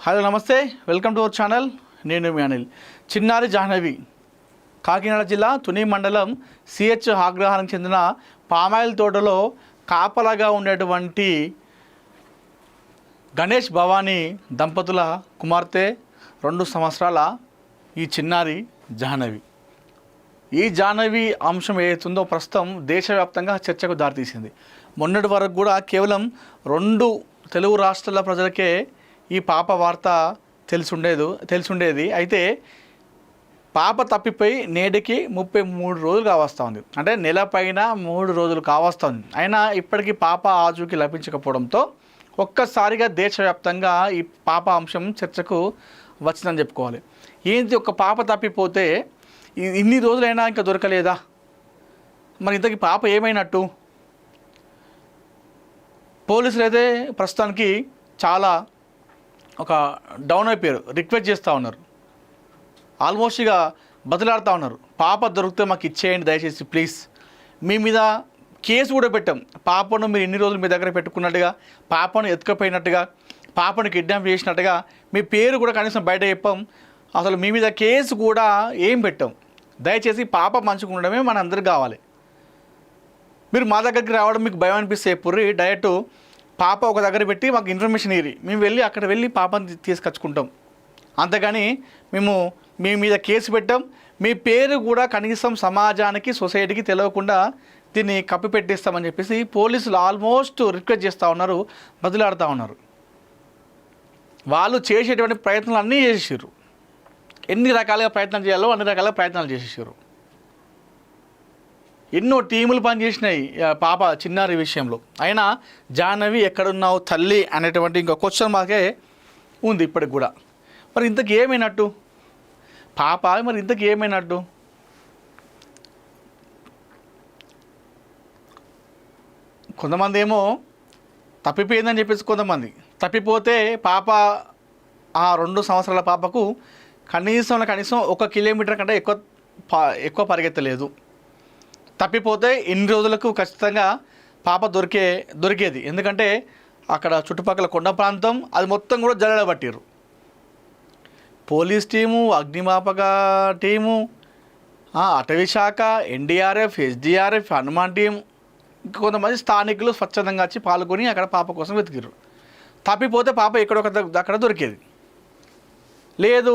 Hello నమస్తే, welcome to our channel. నేను మీ అనిల్. చిన్నారి జాహ్నవి కాకినాడ జిల్లా తుని మండలం సిహెచ్ ఆగ్రహానికి చెందిన పామాయిల్ తోటలో కాపలాగా ఉండేటువంటి గణేష్ భవానీ దంపతుల కుమార్తె 2 సంవత్సరాల ఈ చిన్నారి జాహ్నవి. ఈ జాహ్నవి అంశం ఏదైతుందో ప్రస్తుతం దేశవ్యాప్తంగా చర్చకు దారితీసింది. మొన్నటి వరకు కూడా కేవలం 2 తెలుగు రాష్ట్రాల ప్రజలకే ఈ పాప వార్త తెలిసుండేది. అయితే పాప తప్పిపోయి నేటికి 33 రోజులు కావస్తూ ఉంది. అంటే నెల పైన 3 రోజులు కావస్తూ ఉంది. అయినా ఇప్పటికీ పాప ఆచూకీ లభించకపోవడంతో ఒక్కసారిగా దేశవ్యాప్తంగా ఈ పాప అంశం చర్చకు వచ్చిందని చెప్పుకోవాలి. ఏంటి, ఒక పాప తప్పిపోతే ఇన్ని రోజులైనా ఇంకా దొరకలేదా? మరి ఇంతకీ పాప ఏమైనట్టు? పోలీసులు అయితే ప్రస్తుతానికి చాలా ఒక డౌన్ అయిపోయారు. రిక్వెస్ట్ చేస్తూ ఉన్నారు, ఆల్మోస్ట్ ఇక బదిలాడుతూ ఉన్నారు. పాప దొరికితే మాకు ఇచ్చేయండి దయచేసి ప్లీజ్. మీ మీద కేసు కూడా పెట్టాం. పాపను మీరు ఇన్ని రోజులు మీ దగ్గర పెట్టుకున్నట్టుగా, పాపను ఎత్తుకపోయినట్టుగా, పాపను కిడ్నాప్ చేసినట్టుగా మీ పేరు కూడా కనీసం బయట చెప్పాం. అసలు మీ మీద కేసు కూడా ఏం పెట్టాం. దయచేసి పాప మంచిగా ఉండడమే మన అందరికి కావాలి. మీరు మా దగ్గరికి రావడం మీకు భయం అనిపిస్తే ఎప్పుడు డైరెక్ట్ పాప ఒక దగ్గర పెట్టి మాకు ఇన్ఫర్మేషన్ ఇరి, మేము వెళ్ళి అక్కడ వెళ్ళి పాపని తీసుకొచ్చుకుంటాం. అంతేగాని మేము మీ మీద కేసు పెట్టాం. మీ పేరు కూడా కనీసం సమాజానికి, సొసైటీకి తెలియకుండా దీన్ని కప్పిపెట్టిస్తామని చెప్పేసి పోలీసులు ఆల్మోస్ట్ రిక్వెస్ట్ చేస్తూ ఉన్నారు, బదులాడుతూ ఉన్నారు. వాళ్ళు చేసేటువంటి ప్రయత్నాలు అన్నీ చేసేసారు. ఎన్ని రకాలుగా ప్రయత్నాలు చేయాలో అన్ని రకాలుగా ప్రయత్నాలు చేసేసారు. ఎన్నో టీములు పనిచేసినాయి పాప చిన్నారి విషయంలో. అయినా జాహ్నవి ఎక్కడున్నావు తల్లి అనేటువంటి ఇంకో క్వశ్చన్ మార్కే ఉంది ఇప్పటికి కూడా. మరి ఇంతకు ఏమైనట్టు పాప? మరి ఇంతకు ఏమైనట్టు? కొంతమంది ఏమో తప్పిపోయిందని చెప్పేసి, కొంతమంది తప్పిపోతే పాప ఆ 2 సంవత్సరాల పాపకు కనీసం 1 కిలోమీటర్ కంటే ఎక్కువ పరిగెత్తలేదు. తప్పిపోతే ఇన్ని రోజులకు ఖచ్చితంగా పాప దొరికేది. ఎందుకంటే అక్కడ చుట్టుపక్కల కొండ ప్రాంతం అది మొత్తం కూడా జల్లెడబట్టిరు. పోలీస్ టీము, అగ్నిమాపక టీము, అటవీ శాఖ, ఎన్డీఆర్ఎఫ్, ఎస్డీఆర్ఎఫ్, హనుమాన్ టీం, ఇంకా కొంతమంది స్థానికులు స్వచ్ఛందంగా వచ్చి పాల్గొని అక్కడ పాప కోసం వెతికిరు. తప్పిపోతే పాప అక్కడ దొరికేది. లేదు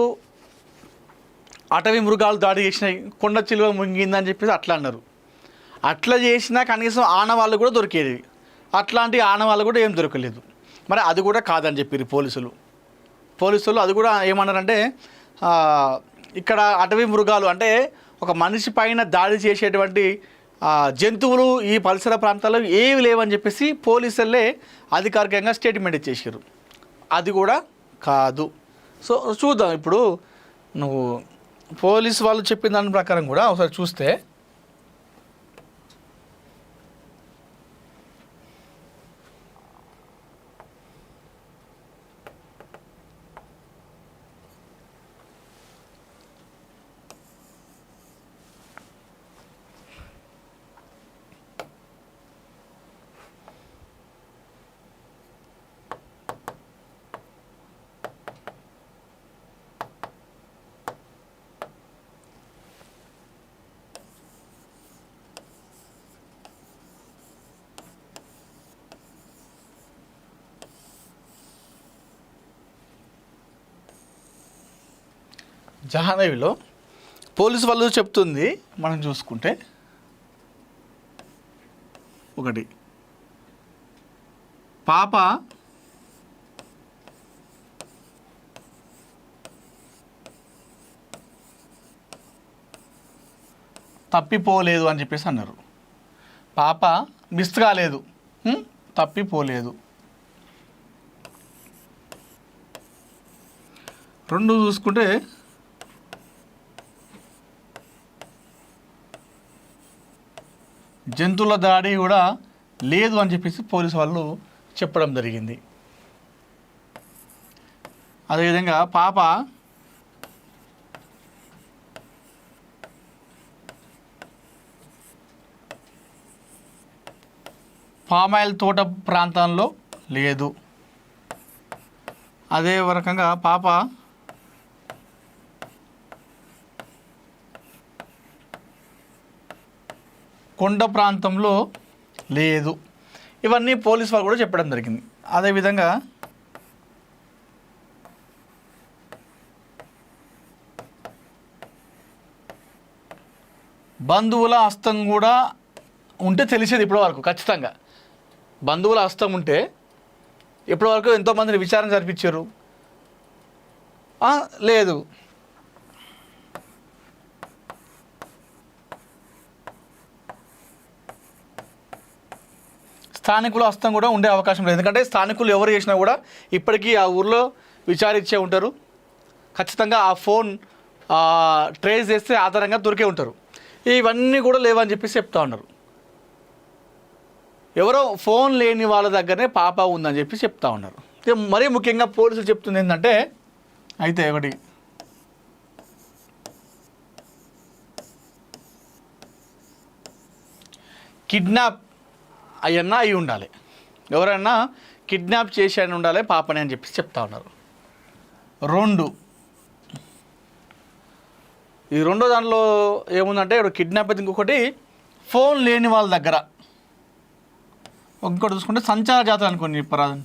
అటవీ మృగాలు దాడి చేసినాయి, కొండ చిలువ ముంగిందని చెప్పేసి అట్లా అన్నారు. అట్లా చేసినా కనీసం ఆనవాళ్ళు కూడా దొరికేది. అట్లాంటి ఆనవాళ్ళు కూడా ఏం దొరకలేదు. మరి అది కూడా కాదని చెప్పారు పోలీసులు. అది కూడా ఏమన్నారంటే ఇక్కడ అటవీ మృగాలు అంటే ఒక మనిషి పైన దాడి చేసేటువంటి జంతువులు ఈ పరిసర ప్రాంతాల్లో ఏవి లేవని చెప్పేసి పోలీసులే అధికారికంగా స్టేట్మెంట్ ఇచ్చేసారు. అది కూడా కాదు. సో చూద్దాం. ఇప్పుడు నువ్వు పోలీసు వాళ్ళు చెప్పిన దాని ప్రకారం కూడా ఒకసారి చూస్తే జాహ్నవిలో పోలీసు వాళ్ళు చెప్తుంది మనం చూసుకుంటే, ఒకటి పాప తప్పిపోలేదు అని చెప్పేసి అన్నారు. పాప మిస్ కాలేదు, తప్పిపోలేదు. 2 చూసుకుంటే జంతువుల దాడి కూడా లేదు అని చెప్పేసి పోలీసు వాళ్ళు చెప్పడం జరిగింది. అదేవిధంగా పాప పామాయిల్ తోట ప్రాంతంలో లేదు. అదే రకంగా పాప కొండ ప్రాంతంలో లేదు. ఇవన్నీ పోలీస్ వాళ్ళు కూడా చెప్పడం జరిగింది. అదేవిధంగా బంధువుల హస్తం కూడా ఉంటే తెలిసేది ఇప్పటివరకు. ఖచ్చితంగా బంధువుల హస్తం ఉంటే ఇప్పటివరకు ఎంతోమందిని విచారణ జరిపించారు. లేదు. స్థానికుల హస్తం కూడా ఉండే అవకాశం లేదు. ఎందుకంటే స్థానికులు ఎవరు చేసినా కూడా ఇప్పటికీ ఆ ఊర్లో విచారించే ఉంటారు. ఖచ్చితంగా ఆ ఫోన్ ట్రేస్ చేస్తే ఆధారంగా దొరికే ఉంటారు. ఇవన్నీ కూడా లేవని చెప్పేసి చెప్తా ఉన్నారు. ఎవరో ఫోన్ లేని వాళ్ళ దగ్గరనే పాప ఉందని చెప్పి చెప్తా ఉన్నారు. మరీ ముఖ్యంగా పోలీసులు చెప్తుంది ఏంటంటే, అయితే ఒకటి కిడ్నాప్ అయ్యన్నా అయి ఉండాలి, ఎవరైనా కిడ్నాప్ చేసి అని ఉండాలి పాపని అని చెప్పి చెప్తా ఉన్నారు. ఈ రెండో దాంట్లో ఏముందంటే ఇప్పుడు కిడ్నాప్ అయితే ఇంకొకటి ఫోన్ లేని వాళ్ళ దగ్గర. ఇంకోటి చూసుకుంటే సంచార జాతులు అనుకోండి, పరాధన్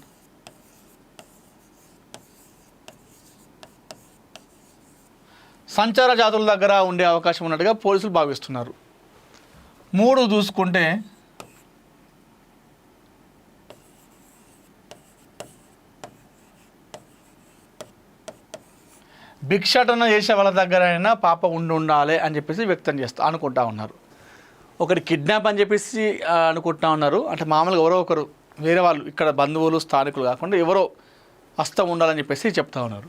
సంచార జాతుల దగ్గర ఉండే అవకాశం ఉన్నట్టుగా పోలీసులు భావిస్తున్నారు. 3 చూసుకుంటే భిక్షాటన చేసే వాళ్ళ దగ్గర అయినా పాప ఉండాలి అని చెప్పేసి వ్యక్తం అనుకుంటా ఉన్నారు. ఒకటి కిడ్నాప్ అని చెప్పేసి అనుకుంటా ఉన్నారు. అంటే మామూలుగా ఎవరో ఒకరు వేరే వాళ్ళు ఇక్కడ బంధువులు స్థానికులు కాకుండా ఎవరో హస్తం ఉండాలని చెప్పేసి చెప్తా ఉన్నారు.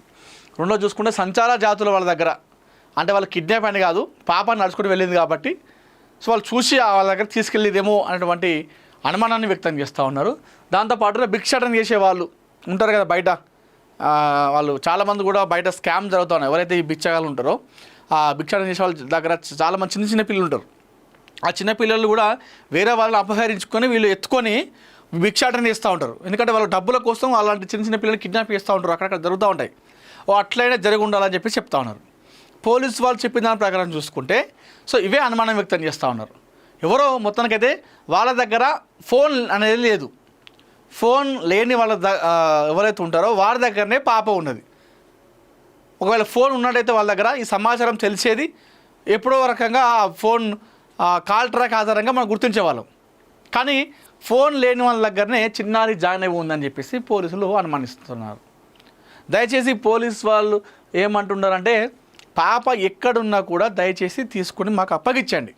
రెండో చూసుకుంటే సంచార జాతుల వాళ్ళ దగ్గర, అంటే వాళ్ళు కిడ్నాప్ అని కాదు, పాప నడుచుకుంటూ వెళ్ళింది కాబట్టి సో వాళ్ళు చూసి వాళ్ళ దగ్గర తీసుకెళ్ళేదేమో అనేటువంటి అనుమానాన్ని వ్యక్తం చేస్తూ ఉన్నారు. దాంతోపాటుగా భిక్షాటన చేసే వాళ్ళు ఉంటారు కదా బయట, వాళ్ళు చాలామంది కూడా బయట స్కామ్ జరుగుతూ ఉన్నాయి. ఎవరైతే ఈ బిచ్చగాళ్ళు ఉంటారో ఆ భిక్షాటన చేసే వాళ్ళ దగ్గర చాలామంది చిన్న చిన్న పిల్లలు ఉంటారు. ఆ చిన్న పిల్లలు కూడా వేరే వాళ్ళని అపహరించుకొని వీళ్ళు ఎత్తుకొని భిక్షాటన చేస్తూ ఉంటారు. ఎందుకంటే వాళ్ళ డబ్బుల కోసం అలాంటి చిన్న చిన్న పిల్లలు కిడ్నాప్ చేస్తూ ఉంటారు, అక్కడక్కడ జరుగుతూ ఉంటాయి. అట్లయినా జరిగి ఉండాలని చెప్పి చెప్తా ఉన్నారు. పోలీసు వాళ్ళు చెప్పిన దాని ప్రకారం చూసుకుంటే సో ఇవే అనుమానం వ్యక్తం చేస్తూ ఉన్నారు. ఎవరో మొత్తానికైతే వాళ్ళ దగ్గర ఫోన్ అనేది లేదు. ఫోన్ లేని వాళ్ళ ఎవరైతే ఉంటారో వారి దగ్గరనే పాప ఉన్నది. ఒకవేళ ఫోన్ ఉన్నట్టయితే వాళ్ళ దగ్గర ఈ సమాచారం తెలిసేది ఎప్పుడో రకంగా ఆ ఫోన్ కాల్ ట్రాక్ ఆధారంగా మనం గుర్తించేవాళ్ళం. కానీ ఫోన్ లేని వాళ్ళ దగ్గరనే చిన్నారి జాయిన్ అయి ఉందని చెప్పేసి పోలీసులు అనుమానిస్తున్నారు. దయచేసి పోలీస్ వాళ్ళు ఏమంటున్నారంటే, పాప ఎక్కడున్నా కూడా దయచేసి తీసుకుని మాకు అప్పగించండి.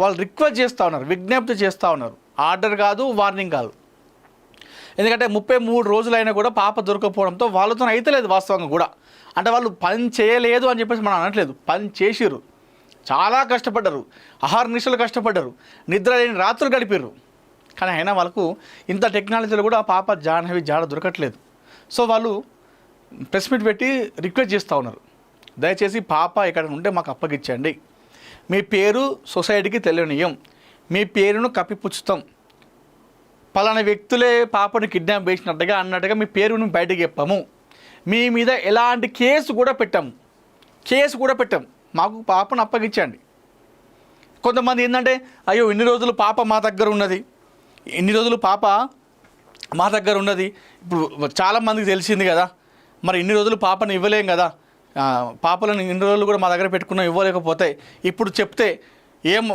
వాళ్ళు రిక్వెస్ట్ చేస్తూ ఉన్నారు, విజ్ఞప్తి చేస్తూ ఉన్నారు. ఆర్డర్ కాదు, వార్నింగ్ కాదు. ఎందుకంటే 33 రోజులైనా కూడా పాప దొరకపోవడంతో వాళ్ళతో అయితే లేదు వాస్తవంగా కూడా. అంటే వాళ్ళు పని చేయలేదు అని చెప్పేసి మనం అనట్లేదు, పని చేసిర్రు, చాలా కష్టపడ్డారు, అహర్నిశలు కష్టపడ్డారు, నిద్ర లేని రాత్రులు గడిపారు. కానీ అయినా వాళ్ళకు ఇంత టెక్నాలజీలో కూడా పాప జాహ్నవి జాడ దొరకట్లేదు. సో వాళ్ళు ప్రెస్ మీట్ పెట్టి రిక్వెస్ట్ చేస్తూ ఉన్నారు, దయచేసి పాప ఎక్కడ ఉంటే మాకు అప్పగించండి. మీ పేరు సొసైటీకి తెలియనీయం, మీ పేరును కప్పిపుచ్చుతాం, పలానా వ్యక్తులే పాపను కిడ్నాప్ చేసినట్టుగా అన్నట్టుగా మీ పేరును బయటకు చెప్పాము, మీ మీద ఎలాంటి కేసు కూడా పెట్టాము, మాకు పాపను అప్పగించండి. కొంతమంది ఏంటంటే, అయ్యో ఇన్ని రోజులు పాప మా దగ్గర ఉన్నది, ఇప్పుడు చాలామందికి తెలిసింది కదా, మరి ఇన్ని రోజులు పాపను ఇవ్వలేం కదా, పాపలను ఇన్ని రోజులు కూడా మా దగ్గర పెట్టుకున్నాం, ఇవ్వలేకపోతే ఇప్పుడు చెప్తే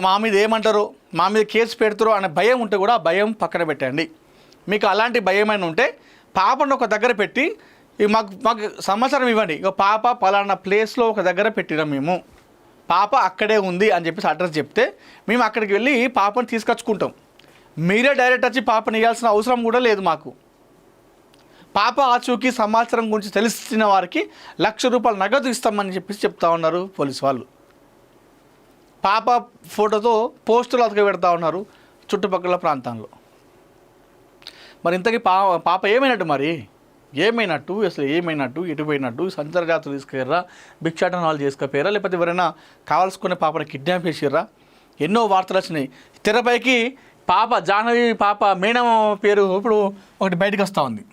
మా మీద ఏమంటారో, మా మీద కేసు పెడతారో అనే భయం ఉంటే కూడా ఆ భయం పక్కన పెట్టండి. మీకు అలాంటి భయమైనా ఉంటే పాపను ఒక దగ్గర పెట్టి మాకు సమాచారం ఇవ్వండి. ఇక పాప పలానా ప్లేస్లో ఒక దగ్గర పెట్టినాం, మేము పాప అక్కడే ఉంది అని చెప్పేసి అడ్రస్ చెప్తే మేము అక్కడికి వెళ్ళి పాపను తీసుకొచ్చుకుంటాం. మీరే డైరెక్ట్ వచ్చి పాపను ఇవ్వాల్సిన అవసరం కూడా లేదు మాకు. పాప ఆచూకీ సమాచారం గురించి తెలిసిన వారికి ₹1,00,000 నగదు ఇస్తామని చెప్పేసి చెప్తా ఉన్నారు పోలీసు వాళ్ళు. పాప ఫోటోతో పోస్టులు అతక పెడతా ఉన్నారు చుట్టుపక్కల ప్రాంతాల్లో. మరి ఇంతకీ పాప ఏమైనట్టు, అసలు ఏమైనట్టు, ఎటు పోయినట్టు, సంచార జాతులు తీసుకెళ్ళరా, భిక్షాటన వాళ్ళు చేసుకపోయారా, లేకపోతే ఎవరైనా కావాల్సుకునే పాపని కిడ్నాప్ చేసిర్రా? ఎన్నో వార్తలు వచ్చినాయి తెరపైకి. పాప జాహ్నవి పాప మేడం పేరు ఇప్పుడు ఒకటి బయటకు వస్తూ ఉంది.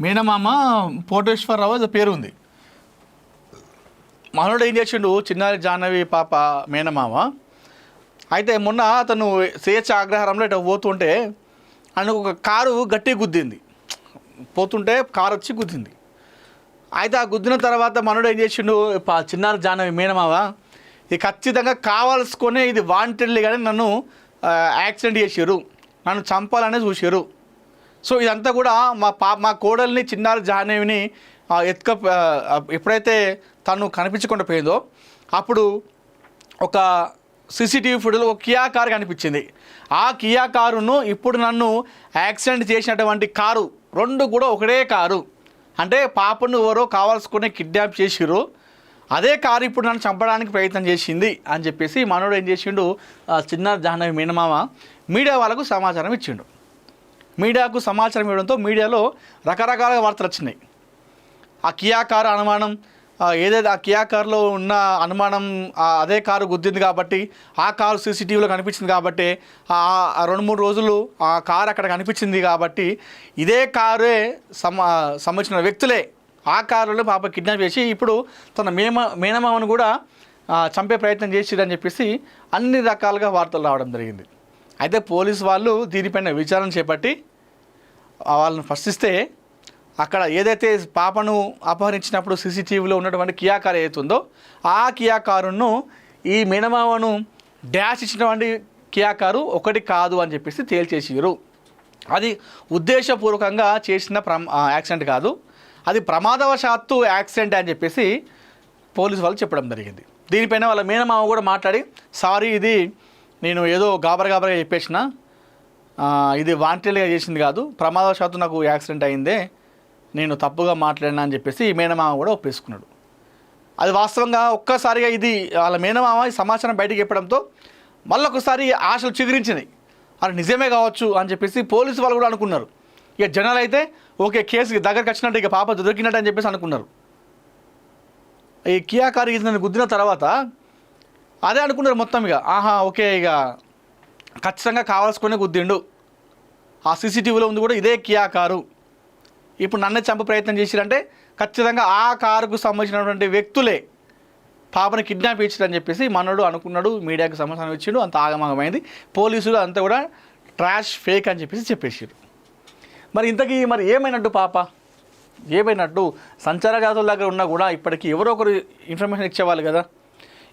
మేనమామ కోటేశ్వరరావు అది పేరు ఉంది. మనోడు ఏం చేసిండు, చిన్నారి జాహ్నవి పాప మేనమామ. అయితే మొన్న అతను స్వేచ్ఛ అగ్రహారంలో ఇట్లా పోతుంటే ఆయనకు ఒక కారు గట్టి గుద్దింది. పోతుంటే కారు వచ్చి గుద్దింది. అయితే ఆ గుద్దిన తర్వాత మనోడు ఏం చేసిండు, చిన్నారి జాహ్నవి మేనమామ ఇది ఖచ్చితంగా కావాల్సుకొని ఇది వాంటెడ్లీ కానీ నన్ను యాక్సిడెంట్ చేసారు, నన్ను చంపాలనే చూసారు. సో ఇదంతా కూడా మా కోడల్ని చిన్నారి జాహ్నవిని ఎప్పుడైతే తను కనిపించకుండా పోయిందో అప్పుడు ఒక సీసీటీవీ ఫుటేజ్లో ఒక కియా కారు కనిపించింది. ఆ కియా కారును ఇప్పుడు నన్ను యాక్సిడెంట్ చేసినటువంటి కారు రెండు కూడా ఒకటే కారు. అంటే పాపను ఎవరో కావాల్సుకునే కిడ్నాప్ చేసిరు, అదే కారు ఇప్పుడు నన్ను చంపడానికి ప్రయత్నం చేసింది అని చెప్పేసి మనోడు ఏం చేసిండు, చిన్నారి జాహ్నవి మేనమామ మీడియా వాళ్ళకు సమాచారం ఇచ్చిండు. మీడియాకు సమాచారం ఇవ్వడంతో మీడియాలో రకరకాల వార్తలు వచ్చినాయి. ఆ కియా కారు అనుమానం ఏదైతే ఆ కియా కారులో ఉన్న అనుమానం అదే కారు గుద్దింది కాబట్టి ఆ కారు సీసీటీవీలో కనిపించింది కాబట్టి 2-3 రోజులు ఆ కారు అక్కడ కనిపించింది కాబట్టి ఇదే కారే సంబంధించిన వ్యక్తులే ఆ కారులో పాప కిడ్నాప్ చేసి ఇప్పుడు తన మేనమామను కూడా చంపే ప్రయత్నం చేసిరని చెప్పేసి అన్ని రకాలుగా వార్తలు రావడం జరిగింది. అయితే పోలీసు వాళ్ళు దీనిపైన విచారణ చేపట్టి వాళ్ళని ప్రశ్నిస్తే అక్కడ ఏదైతే పాపను అపహరించినప్పుడు సీసీటీవీలో ఉన్నటువంటి కియా కారు ఏదైతుందో ఆ కియా కారును ఈ మేనమామను డ్యాష్ ఇచ్చినటువంటి కియా కారు ఒకటి కాదు అని చెప్పేసి తేల్చేసిరు. అది ఉద్దేశపూర్వకంగా చేసిన యాక్సిడెంట్ కాదు, అది ప్రమాదవశాత్తు యాక్సిడెంట్ అని చెప్పేసి పోలీసు వాళ్ళు చెప్పడం జరిగింది. దీనిపైన వాళ్ళ మేనమామ కూడా మాట్లాడి సారీ ఇది నేను ఏదో గాబరగా చెప్పేసిన, ఇది వాంటెడ్గా చేసింది కాదు, ప్రమాదవశాత్తు నాకు యాక్సిడెంట్ అయిందే, నేను తప్పుగా మాట్లాడినా అని చెప్పేసి ఈ మేనమామ కూడా ఒప్పేసుకున్నాడు. అది వాస్తవంగా ఒక్కసారిగా ఇది వాళ్ళ మేనమామ ఈ సమాచారం బయటికి చెప్పడంతో మళ్ళొకసారి ఆశలు చిగురించినాయి. అది నిజమే కావచ్చు అని చెప్పేసి పోలీసు వాళ్ళు కూడా అనుకున్నారు. ఇక జనాలు అయితే ఓకే కేసు దగ్గరికి వచ్చినట్టు ఇక పాప దొరికినట్టు అని చెప్పేసి అనుకున్నారు. ఈ కియా కారు నన్ను గుద్దిన తర్వాత అదే అనుకున్నారు మొత్తం. ఇక ఓకే ఇక ఖచ్చితంగా కావాల్సుకునే గుద్దిండు, ఆ సీసీటీవీలో ఉంది కూడా ఇదే కియా కారు, ఇప్పుడు నన్నే చంప ప్రయత్నం చేసిరంటే ఖచ్చితంగా ఆ కారుకు సంబంధించినటువంటి వ్యక్తులే పాపని కిడ్నాప్ ఇచ్చారని చెప్పేసి మనోడు అనుకున్నాడు. మీడియాకి సమాచారం ఇచ్చిండు, అంత ఆగమాగమైంది. పోలీసులు అంతా కూడా ట్రాష్ ఫేక్ అని చెప్పేసి చెప్పేసారు. మరి ఇంతకీ మరి ఏమైనట్టు పాప ఏమైనట్టు? సంచార జాతుల దగ్గర ఉన్నా కూడా ఇప్పటికీ ఎవరో ఒకరు ఇన్ఫర్మేషన్ ఇచ్చేవాళ్ళు కదా.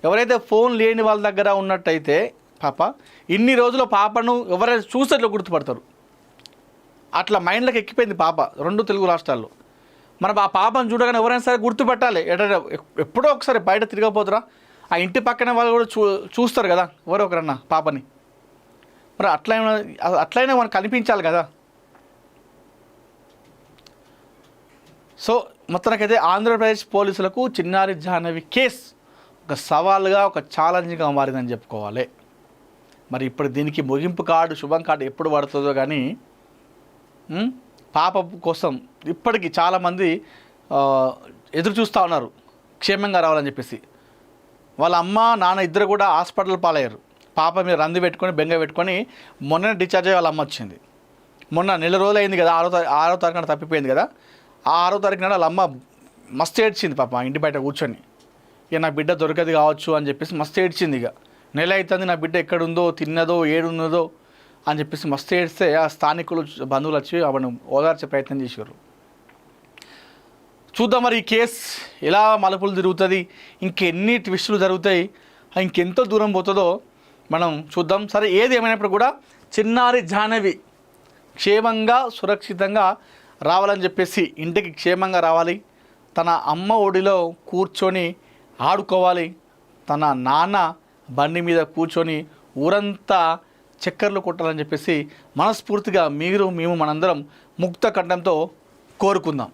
ఎవరైతే ఫోన్ లేని వాళ్ళ దగ్గర ఉన్నట్టయితే పాప ఇన్ని రోజుల పాపను ఎవరైనా చూస్తే గుర్తుపడతారు. అట్లా మైండ్లోకి ఎక్కిపోయింది పాప 2 తెలుగు రాష్ట్రాల్లో. మనం ఆ పాపను చూడగానే ఎవరైనా సరే గుర్తుపెట్టాలి. ఎప్పుడో ఒకసారి బయట తిరగకపోతురా, ఆ ఇంటి పక్కన వాళ్ళు కూడా చూస్తారు కదా ఎవరో ఒకరన్నా పాపని. మరి అట్లయినా మనకు కనిపించాలి కదా. సో మొత్తానికైతే ఆంధ్రప్రదేశ్ పోలీసులకు చిన్నారి జాహ్నవి కేసు ఒక సవాల్గా ఒక ఛాలెంజ్గా మారిందని చెప్పుకోవాలి. మరి ఇప్పుడు దీనికి ముగింపు కార్డు శుభం కార్డు ఎప్పుడు పడుతుందో కానీ పాప కోసం ఇప్పటికీ చాలామంది ఎదురు చూస్తూ ఉన్నారు క్షేమంగా రావాలని చెప్పేసి. వాళ్ళ అమ్మ నాన్న ఇద్దరు కూడా హాస్పిటల్ పాలయ్యారు. పాప మీద రంది పెట్టుకొని బెంగ పెట్టుకొని మొన్న డిశ్చార్జ్ అయ్యి వాళ్ళ అమ్మ వచ్చింది. మొన్న 4 రోజులు అయింది కదా, 6వ తారీఖున తప్పిపోయింది కదా. ఆ 6వ తారీఖు నాడు వాళ్ళ అమ్మ మస్తు ఏడ్చింది పాప ఇంటి బయట కూర్చొని. ఇక నా బిడ్డ దొరకదు కావచ్చు అని చెప్పేసి మస్తు ఏడ్చింది. ఇక నెల అవుతుంది నా బిడ్డ ఎక్కడుందో తిన్నదో ఏడున్నదో అని చెప్పేసి మస్తు ఏడిస్తే ఆ స్థానికులు బంధువులు వచ్చి ఆవిడను ఓదార్చే ప్రయత్నం చేశారు. చూద్దాం మరి ఈ కేసు ఎలా మలుపులు తిరుగుతుంది, ఇంకెన్ని ట్విస్టులు జరుగుతాయి, ఇంకెంతో దూరం పోతుందో మనం చూద్దాం. సరే ఏది ఏమైనప్పుడు కూడా చిన్నారి జాహ్నవి క్షేమంగా సురక్షితంగా రావాలని చెప్పేసి, ఇంటికి క్షేమంగా రావాలి, తన అమ్మ ఒడిలో కూర్చొని ఆడుకోవాలి, తన నాన్న బండి మీద కూర్చొని ఊరంతా చక్కర్లు కొట్టాలని చెప్పేసి మనస్ఫూర్తిగా మేము మనందరం ముక్త కంఠంతో కోరుకుందాం.